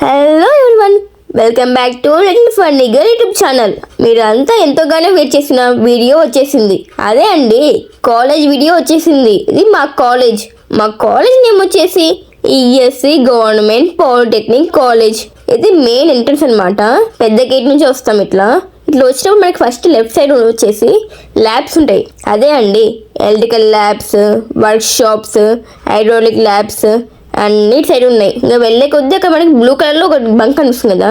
Hello everyone, welcome back to little funny girl YouTube channel. మీరంతా ఎంతోగానో wait చేసిన video వచ్చేసింది. అదే అండి, కాలేజ్ వీడియో వచ్చేసింది. ఇది మా కాలేజ్ నేమ్ వచ్చేసి ఈఎస్సి గవర్నమెంట్ పాలిటెక్నిక్ కాలేజ్. ఇది మెయిన్ ఎంట్రన్స్ అనమాట. పెద్ద గేట్ నుంచి వస్తాం. ఇట్లా వచ్చినప్పుడు మనకి ఫస్ట్ లెఫ్ట్ సైడ్ వచ్చేసి ల్యాబ్స్ ఉంటాయి. అదే అండి, electrical labs, work shops, hydraulic labs అన్ని సైడ్ ఉన్నాయి. ఇంకా వెళ్ళే కొద్దీ అక్కడ మనకి బ్లూ కలర్లో ఒక బంక్ కనిపిస్తుంది కదా,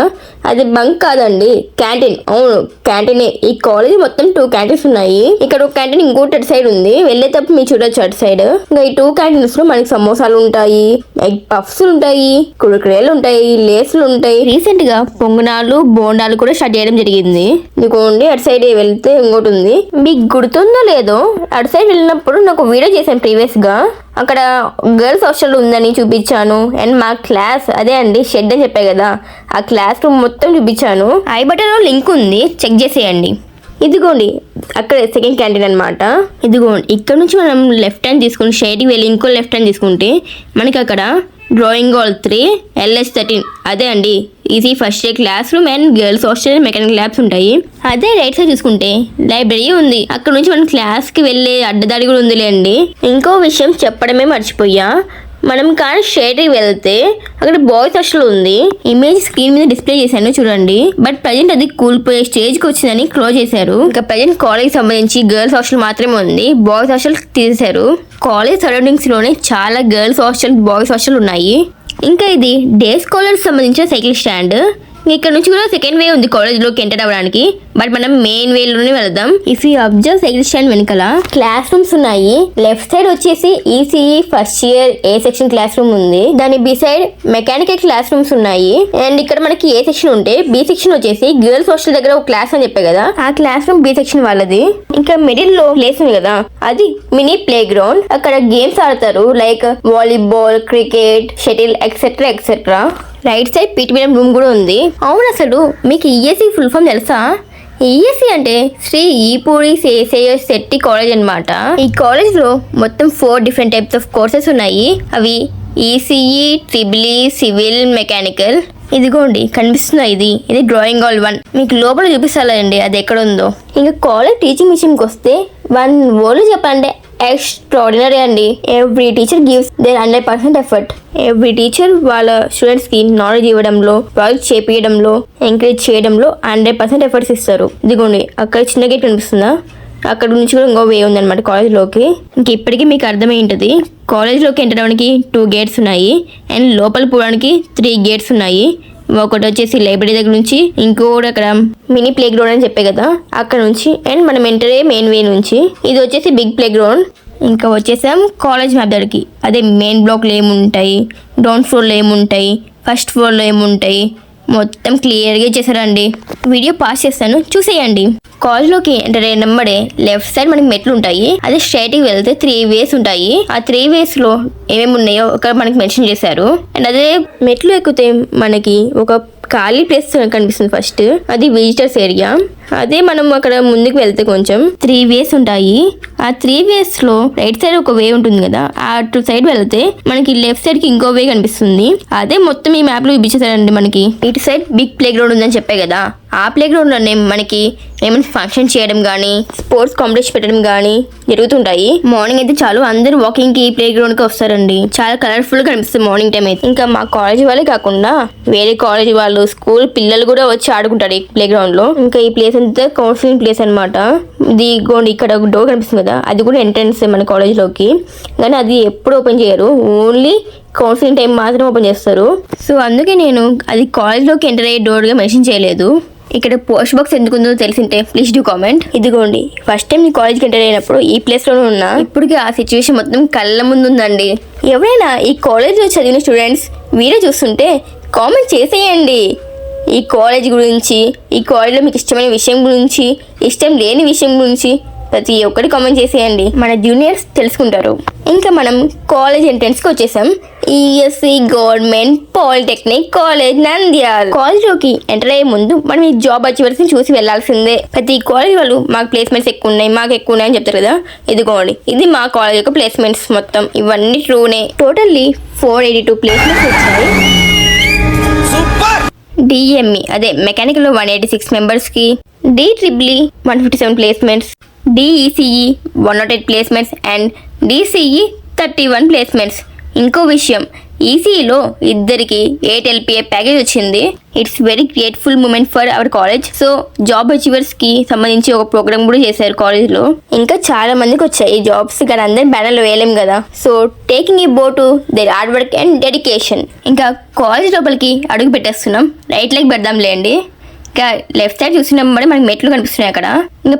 అది బంక్ కాదండి, క్యాంటీన్. అవును, క్యాంటీనే. ఈ కాలేజ్ మొత్తం 2 క్యాంటీన్స్ ఉన్నాయి. ఇక్కడ ఒక క్యాంటీన్ ఇంకోటి అటు సైడ్ ఉంది. వెళ్ళేటప్పుడు మీరు చూడొచ్చు అటు సైడ్. ఇంకా ఈ 2 క్యాంటీన్స్ లో మనకి సమోసాలు ఉంటాయి, ఎగ్ పఫ్స్ ఉంటాయి, కురుకురేలు ఉంటాయి, లేసులు ఉంటాయి. రీసెంట్ గా పొంగనాలు, బోండాలు కూడా స్టార్ట్ చేయడం జరిగింది. ఇదిగోండి అటు సైడ్ వెళ్తే ఇంకోటి ఉంది. మీకు గుర్తుందో లేదో, అటు సైడ్ వెళ్ళినప్పుడు నాకు వీడియో చేశాను ప్రీవియస్ గా. అక్కడ గర్ల్స్ హాస్టల్ ఉందని చూపించాను. అండ్ మా క్లాస్, అదే అండి షెడ్ అని చెప్పాయి కదా, ఆ క్లాస్ రూమ్ మొత్తం చూపించాను. ఐ బటన్లో లింక్ ఉంది, చెక్ చేసేయండి. ఇదిగోండి అక్కడ సెకండ్ క్యాంటీన్ అనమాట. ఇదిగోండి ఇక్కడ నుంచి మనం లెఫ్ట్ హ్యాండ్ తీసుకుని స్ట్రైట్కి వెళ్ళి ఇంకో లెఫ్ట్ హ్యాండ్ తీసుకుంటే మనకి అక్కడ డ్రాయింగ్ హాల్ 3 LH13, అదే అండి easy first year class room and girls hostel mechanical labs ఉంటాయి. అదే రైట్ సైడ్ చూసుకుంటే లైబ్రరీ ఉంది. అక్కడ నుంచి మనం క్లాస్కి వెళ్ళే అడ్డదాడి కూడా ఉందిలే అండి. ఇంకో విషయం చెప్పడమే మర్చిపోయా, మనం కానీ స్ట్రైట్కి వెళ్తే అక్కడ బాయ్స్ హాస్టల్ ఉంది. ఇమేజ్ స్క్రీన్ మీద డిస్ప్లే చేశాను చూడండి. బట్ ప్రజెంట్ అది కూలిపోయే స్టేజ్కి వచ్చిందని క్లోజ్ చేశారు. ఇంకా ప్రజెంట్ కాలేజ్ సంబంధించి గర్ల్స్ హాస్టల్ మాత్రమే ఉంది, బాయ్స్ హాస్టల్ తీసేశారు. కాలేజ్ సరౌండింగ్స్ లోనే చాలా గర్ల్స్ హాస్టల్, బాయ్స్ హాస్టల్ ఉన్నాయి. ఇంకా ఇది డే స్కాలర్స్ సంబంధించిన సైకిల్ స్టాండ్. ఇక్కడ నుంచి కూడా సెకండ్ వే ఉంది కాలేజ్ లోకి ఎంటర్ అవ్వడానికి, బట్ మనం మెయిన్ వే లోనే వెళ్దాం. If you observe cycle stand వెనకాల క్లాస్ రూమ్స్ ఉన్నాయి. లెఫ్ట్ సైడ్ వచ్చేసి ECE first year A section classroom ఉంది. దాని beside mechanical classrooms ఉన్నాయి. అండ్ ఇక్కడ మనకి ఏ సెక్షన్ ఉంటే బి సెక్షన్ వచ్చేసి గర్ల్స్ హాస్టల్ దగ్గర ఒక క్లాస్ అని చెప్పే కదా, ఆ క్లాస్ రూమ్ బి సెక్షన్ వాళ్ళది. ఇంకా మిడిల్ లో ప్లేస్ ఉంది కదా, అది మినీ ప్లే గ్రౌండ్. అక్కడ గేమ్స్ ఆడతారు, like volleyball, cricket, shuttle etcetera etcetera. Right side PT madam room కూడా ఉంది. అవును, అసలు మీకు ఈఎస్సి ఫుల్ ఫామ్ తెలుసా? ఈఎస్సి అంటే శ్రీ ఈపూరి శేషయ్య శెట్టి కాలేజ్ అనమాట. ఈ కాలేజ్ లో మొత్తం 4 డిఫరెంట్ టైప్స్ ఆఫ్ కోర్సెస్ ఉన్నాయి. అవి ఈసీఈ, ట్రిబుల్, సివిల్, మెకానికల్. ఇదిగోండి కనిపిస్తుందా, ఇది డ్రాయింగ్ హాల్ 1. మీకు లోపల చూపిస్తానండి అది ఎక్కడ ఉందో. ఇంకా కాలేజ్ టీచింగ్ విషయంకి వస్తే 1 word చెప్పండి, ఎక్స్ట్రాడినరీ అండి. Every teacher gives their 100% effort. Every teacher వాళ్ళ స్టూడెంట్స్ కి నాలెడ్జ్ ఇవ్వడంలో, ప్రాజెక్ట్ చేపించడంలో, ఎంకరేజ్ చేయడంలో 100% ఎఫర్ట్స్ ఇస్తారు. ఇదిగోండి అక్కడ చిన్న గేట్ కనిపిస్తుందా, అక్కడ నుంచి కూడా ఇంకో వే ఉందన్నమాట కాలేజ్లోకి. ఇంక ఇప్పటికీ మీకు అర్థమై ఉంటుంది, కాలేజ్లోకి ఎంటర్ అవ్వడానికి 2 గేట్స్ ఉన్నాయి అండ్ లోపల పోవడానికి 3 గేట్స్ ఉన్నాయి. ఒకటి వచ్చేసి లైబ్రరీ దగ్గర నుంచి, ఇంకోటి అక్కడ మినీ ప్లే గ్రౌండ్ అని చెప్పే కదా అక్కడ నుంచి, అండ్ మనం ఎంటర్ అయ్యే మెయిన్ వే నుంచి. ఇది వచ్చేసి బిగ్ ప్లే గ్రౌండ్. ఇంకా వచ్చేసాం కాలేజ్ మ్యాప్ దగ్గరికి. అదే మెయిన్ బ్లాక్లో ఏముంటాయి, గ్రౌండ్ ఫ్లోర్లో ఏముంటాయి, ఫస్ట్ ఫ్లోర్లో ఏముంటాయి, మొత్తం క్లియర్గా చేశారండి. వీడియో పాస్ చేస్తాను, చూసేయండి. కాలేజ్లోకి ఎంటర్ అయిన నెంబడే లెఫ్ట్ సైడ్ మనకి మెట్లు ఉంటాయి. అదే స్ట్రైట్కి వెళ్తే 3 వేస్ ఉంటాయి. ఆ 3 వేస్ లో ఏమేమి ఉన్నాయో ఒక మనకి మెన్షన్ చేశారు. అండ్ అదే మెట్లు ఎక్కితే మనకి ఒక ఖాళీ ప్లేస్ కనిపిస్తుంది ఫస్ట్, అది విజిటర్స్ ఏరియా. అదే మనం అక్కడ ముందుకు వెళ్తే కొంచెం 3 వేస్ ఉంటాయి. ఆ 3 వేస్ లో రైట్ సైడ్ ఒక వే ఉంటుంది కదా, ఆ అటు సైడ్ వెళ్తే మనకి లెఫ్ట్ సైడ్ కి ఇంకో వే కనిపిస్తుంది. అదే మొత్తం ఈ మ్యాప్ లో చూపించేసారండి. మనకి ఇటు సైడ్ బిగ్ ప్లే గ్రౌండ్ ఉందని చెప్పే కదా, ఆ ప్లే గ్రౌండ్ లోనే మనకి ఏమైనా ఫంక్షన్ చేయడం కానీ, స్పోర్ట్స్ కాంపిటీషన్ పెట్టడం కానీ జరుగుతుంటాయి. మార్నింగ్ అయితే చాలు అందరూ వాకింగ్ కి ప్లే గ్రౌండ్ కి వస్తారండి. చాలా కలర్ఫుల్ గా కనిపిస్తుంది మార్నింగ్ టైం అయితే. ఇంకా మా కాలేజ్ వాళ్ళే కాకుండా వేరే కాలేజ్ వాళ్ళు, స్కూల్ పిల్లలు కూడా వచ్చి ఆడుకుంటారు ఈ ప్లే గ్రౌండ్ లో. ఇంకా ఈ ప్లేస్ అంతా కౌన్సిలింగ్ ప్లేస్ అనమాట. ఇదిగోండి ఇక్కడ ఒక డోర్ కనిపిస్తుంది కదా, అది కూడా ఎంట్రన్స్ మన కాలేజ్ లోకి. కానీ అది ఎప్పుడు ఓపెన్ చేయరు, ఓన్లీ కౌన్సిలింగ్ టైం మాత్రం ఓపెన్ చేస్తారు. సో అందుకే నేను అది కాలేజ్ లోకి ఎంటర్ అయ్యే డోర్ గా మెన్షన్ చేయలేదు. ఇక్కడ పోస్ట్ బాక్స్ ఎందుకుందో తెలిసింటే ప్లీజ్ డూ కామెంట్. ఇదిగోండి ఫస్ట్ టైం ఈ కాలేజ్కి ఎంటర్ అయినప్పుడు ఈ ప్లేస్ లోనే ఉన్నా. ఇప్పటికీ ఆ సిచ్యువేషన్ మొత్తం కళ్ళ ముందు ఉందండి. ఎవరైనా ఈ కాలేజ్ లో చదివిన స్టూడెంట్స్ వీడియో చూస్తుంటే కామెంట్ చేసేయండి. ఈ కాలేజ్ గురించి, ఈ కాలేజ్లో మీకు ఇష్టమైన విషయం గురించి, ఇష్టం లేని విషయం గురించి ప్రతి ఒక్కటి కామెంట్ చేసేయండి. మన జూనియర్స్ తెలుసుకుంటారు. ఇంకా మనం కాలేజ్ ఎంట్రన్స్కి వచ్చేసాం. ESC government polytechnic college Nandyal. College లోకి ఎంటర్ అయ్యే ముందు మనం ఈ జాబ్ అచీవర్స్ ని చూసి వెళ్లాల్సిందే. ప్రతి కాలేజ్ వాళ్ళు మాకు ప్లేస్మెంట్స్ ఎక్కువ ఉన్నాయి, మాకు ఎక్కువ ఉన్నాయి అని చెప్తారు కదా. ఇదిగోండి ఇది మా కాలేజ్ యొక్క ప్లేస్మెంట్స్ మొత్తం. ఇవన్నీ ట్రూనే. టోటల్లీ 482 ప్లేస్మెంట్స్ వచ్చాయి. డిఎంఈ అదే మెకానికల్ 186 మెంబర్స్కి, D triple 157 placements, DECE 108 placements and DCE 31 placements. ఇంకో విషయం, ఈసీఈలో ఇద్దరికి 8 LPA ప్యాకేజ్ వచ్చింది. It's very grateful moment for our college. So job అచీవర్స్కి సంబంధించి ఒక ప్రోగ్రామ్ కూడా చేశారు కాలేజ్లో. ఇంకా చాలా మందికి వచ్చాయి జాబ్స్, కానీ అందరి బ్యానర్లో వేయలేం కదా. సో టేకింగ్ ఏ బో to their hard work and dedication. ఇంకా కాలేజ్ లోపలికి అడుగు పెట్టేస్తున్నాం. Right leg పెడదాంలేండి. ఇంకా లెఫ్ట్ సైడ్ చూసినప్పుడు మనకి మెట్లు కనిపిస్తున్నాయి అక్కడ. ఇంకా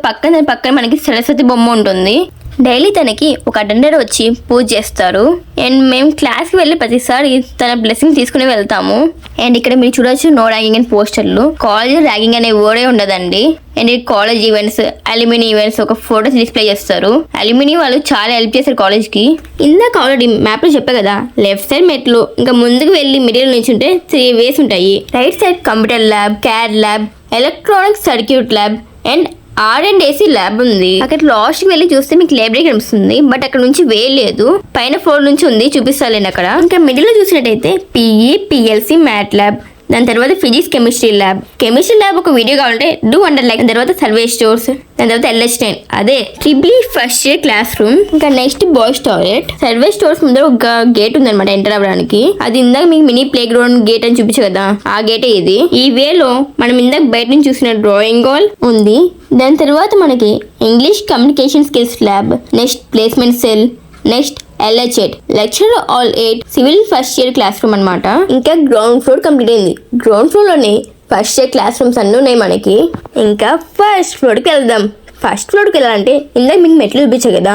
పక్కన మనకి సరస్వతి బొమ్మ ఉంటుంది. డైలీ తనకి ఒక అటెండర్ వచ్చి పూజ చేస్తారు. అండ్ మేము క్లాస్కి వెళ్ళి ప్రతిసారి తన బ్లెస్సింగ్ తీసుకుని వెళ్తాము. అండ్ ఇక్కడ మీరు చూడొచ్చు నో ర్యాగింగ్ అండ్ పోస్టర్లు. కాలేజ్ ర్యాగింగ్ అనే వర్డే ఉండదండి. And college events, alumni events ఒక ఫోటోస్ డిస్ప్లే చేస్తారు. అల్యూమినీ వాళ్ళు చాలా హెల్ప్ చేస్తారు కాలేజ్కి. ఇందాక ఆల్రెడీ మ్యాప్లో చెప్పా కదా, లెఫ్ట్ సైడ్ మెట్లు, ఇంకా ముందుకు వెళ్ళి మిడిల్ నుంచి ఉంటే 3 ways ఉంటాయి. Right side computer lab, CAD lab, electronic circuit lab and R&AC lab ఉంది. అక్కడ లాస్ట్కి వెళ్ళి చూస్తే మీకు లైబ్రరీ కనిపిస్తుంది. బట్ అక్కడ నుంచి వేయలేదు, పైన ఫ్లోర్ నుంచి ఉంది, చూపిస్తాలేండి అక్కడ. ఇంకా మిడిల్ లో చూసినట్టయితే PE, PLC, మ్యాట్ ల్యాబ్, దాని తర్వాత ఫిజిక్స్ కెమిస్ట్రీ ల్యాబ్ ఒక వీడియో కావాలంటే డూ అండర్ లైక్. దాని తర్వాత సర్వే స్టోర్స్, దాని తర్వాత LH9 అదే triple first year class room. ఇంకా next boys toilet. Survey stores ముందర ఒక గేట్ ఉందన్నమాట ఎంటర్ అవ్వడానికి. అది ఇందాక మీకు మినీ ప్లే గ్రౌండ్ గేట్ అని చూపించు కదా, ఆ గేటే ఇది. ఈ వేలో మనం ఇందాక బయట నుంచి చూసిన డ్రాయింగ్ హాల్ ఉంది. దాని తర్వాత మనకి English communication skills lab, next placement cell, next LH8 lecturer all 8 civil first year class room అనమాట. ఇంకా గ్రౌండ్ ఫ్లోర్ కంప్లీట్ అయింది. గ్రౌండ్ ఫ్లోర్ లోనే ఫస్ట్ ఇయర్ క్లాస్ రూమ్స్ అన్నీ ఉన్నాయి మనకి. ఇంకా ఫస్ట్ ఫ్లోర్కి వెళ్దాం. ఫస్ట్ ఫ్లోర్కి వెళ్ళాలంటే ఇందాక మీకు మెట్లు చూపించాయి కదా,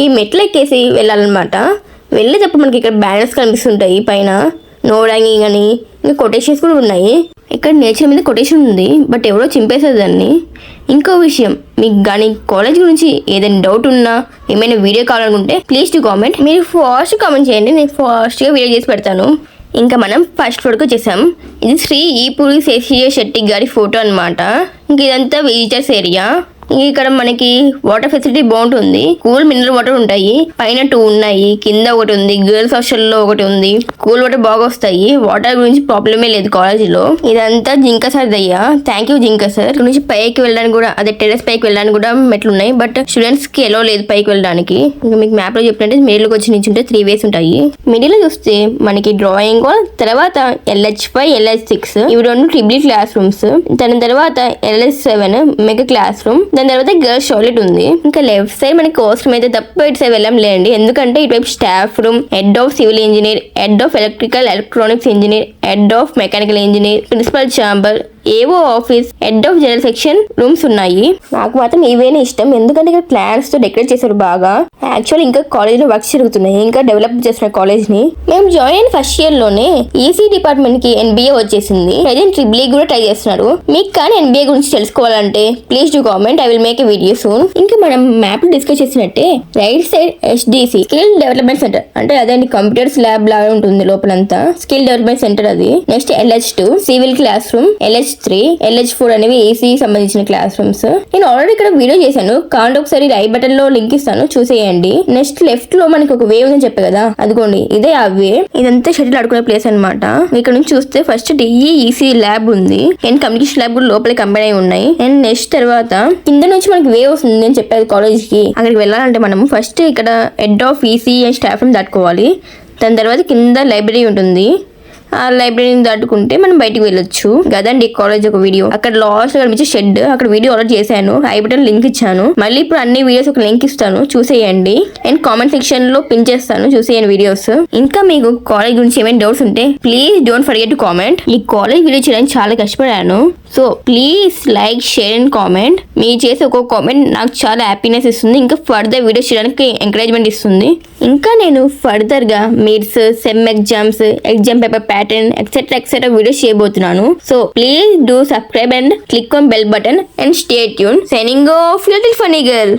ఈ మెట్లు ఎక్కేసి వెళ్ళాలన్నమాట. వెళ్ళేటప్పుడు మనకి ఇక్కడ బ్యానర్స్ కనిపిస్తుంటాయి పైన, నో ర్యాగింగ్ అని. ఇంకా కొటేషన్స్ కూడా ఉన్నాయి. ఇక్కడ నేచర్ మీద కొటేషన్ ఉంది, బట్ ఎవరో చింపేసేది దాన్ని. ఇంకో విషయం, మీకు కానీ కాలేజ్ గురించి ఏదైనా డౌట్ ఉన్నా, ఏమైనా వీడియో కావాలనుకుంటే ప్లీజ్ టు కామెంట్. మీరు ఫాస్ట్ కామెంట్ చేయండి, నేను ఫాస్ట్గా వీడియో చేసి పెడతాను. ఇంకా మనం ఫస్ట్ ఫ్లోర్కి వచ్చేసాం. ఇది శ్రీ ఈపూరి శేషయ్య శెట్టి గారి ఫోటో అనమాట. ఇంక ఇదంతా విజిటర్స్ ఏరియా. ఇక్కడ మనకి వాటర్ ఫెసిలిటీ బాగుంటుంది. కూల్ మినరల్ వాటర్ ఉంటాయి. పైన 2 ఉన్నాయి, కింద ఒకటి ఉంది, గర్ల్స్ హాస్టల్లో ఒకటి ఉంది. కూల్ వాటర్ బాగా వస్తాయి. వాటర్ గురించి ప్రాబ్లమే లేదు కాలేజీలో. ఇదంతా జింక సార్ దయ్యా, థ్యాంక్ యూ జింక సార్. ఇక్కడ నుంచి పైకి వెళ్ళడానికి కూడా, అదే టెరెస్ పైకి వెళ్ళడానికి కూడా మెట్లు ఉన్నాయి. బట్ స్టూడెంట్స్ కి ఎలా లేదు పైకి వెళ్ళడానికి. ఇంకా మీకు మ్యాప్ లో చెప్పినట్టే మిడిల్కి వచ్చి నించుంటే 3 ways ఉంటాయి. మిడిల్ లో చూస్తే మనకి డ్రాయింగ్ హాల్, తర్వాత LH5, LH6 ఇవి 2 ట్రిపుల్ క్లాస్ రూమ్స్. దాని తర్వాత LH7 మెగా క్లాస్ రూమ్. దాని తర్వాత గర్ల్స్ టాయిలెట్ ఉంది. ఇంకా లెఫ్ట్ సైడ్ మనకి కోర్స్ అయితే తప్ప ఇటు సైడ్ వెళ్ళాం లేండి, ఎందుకంటే ఇటువైపు staff room, head of civil engineer, head of electrical electronics engineer, head of mechanical engineer, principal chamber, AO office, head of general section rooms ఉన్నాయి. నాకు మాత్రం ఇవేనే ఇష్టం, ఎందుకంటే ఇక్కడ ప్లాన్స్ తో డెకరేట్ చేశారు బాగా. యాక్చువల్ ఇంకా కాలేజ్ లో వర్క్స్ జరుగుతున్నాయి, ఇంకా డెవలప్ చేస్తున్న కాలేజ్ ని. మేము జాయిన్ అయిన ఫస్ట్ ఇయర్ లోనే ఈసీ డిపార్ట్మెంట్ కి NBA వచ్చేసింది. ప్రజెంట్ ట్రిపుల్ కూడా ట్రై చేస్తున్నారు. మీకు కానీ NBA గురించి తెలుసుకోవాలంటే please do comment, I will make a video soon. ఇంకా మనం మ్యాప్ లో డిస్కస్ చేసినట్టే right side SDC skill development centre, అంటే అదే కంప్యూటర్స్ ల్యాబ్ లాగా ఉంటుంది లోపలంతా. స్కిల్ డెవలప్మెంట్ సెంటర్ అది. Next LH2 civil class room, LH3, LH4 అనేవి ఏసీ సంబంధించిన క్లాస్ రూమ్స్. నేను ఆల్రెడీ ఇక్కడ వీడియో చేశాను, కాండి ఒకసారి రైట్ బటన్ లో లింక్ ఇస్తాను, చూసేయండి. నెక్స్ట్ లెఫ్ట్ లో మనకి ఒక వే ఉందని చెప్పే కదా, అదిగోండి ఇదే ఆ వే. ఇదంతా షటిల్ ఆడుకునే ప్లేస్ అనమాట. ఇక్కడ నుంచి చూస్తే ఫస్ట్ DEEC ల్యాబ్ ఉంది అండ్ కమ్యూనికేషన్ ల్యాబ్ కూడా లోపల కంబైన్ అయి ఉన్నాయి. అండ్ నెక్స్ట్ తర్వాత కింద నుంచి మనకి వే వస్తుంది అని చెప్పేది కాలేజ్ కి. అక్కడికి వెళ్ళాలంటే మనం ఫస్ట్ ఇక్కడ head of EC and staff room దాటుకోవాలి. దాని తర్వాత కింద లైబ్రరీ ఉంటుంది. ఆ లైబ్రరీని దాటుకుంటే మనం బయటికి వెళ్ళొచ్చు. కదండి కాలేజ్ ఒక వీడియో. అక్కడ లాస్ట్ కనిపించే షెడ్, అక్కడ వీడియో ఆర్డర్ చేశాను, ఐ బటన్ లింక్ ఇచ్చాను. మళ్ళీ ఇప్పుడు అన్ని వీడియోస్ ఒక లింక్ ఇస్తాను, చూసేయండి. అండ్ కామెంట్ సెక్షన్ లో పిన్ చేస్తాను, చూసేయండి వీడియోస్. ఇంకా మీకు కాలేజ్ గురించి ఏమైనా డౌట్స్ ఉంటే please don't forget to comment. ఈ కాలేజ్ వీడియో చేయడానికి చాలా కష్టపడాను. So please like, share and comment. మీరు చేసే ఒక కామెంట్ నాకు చాలా హ్యాపీనెస్ ఇస్తుంది, ఇంకా ఫర్దర్ వీడియోస్ చేయడానికి ఎంకరేజ్మెంట్ ఇస్తుంది. ఇంకా నేను ఫర్దర్ గా mids, sem exams, exam paper pattern etcetera videos చేయబోతున్నాను. So please do subscribe and click on bell button and stay tune. Signing off little funny girl.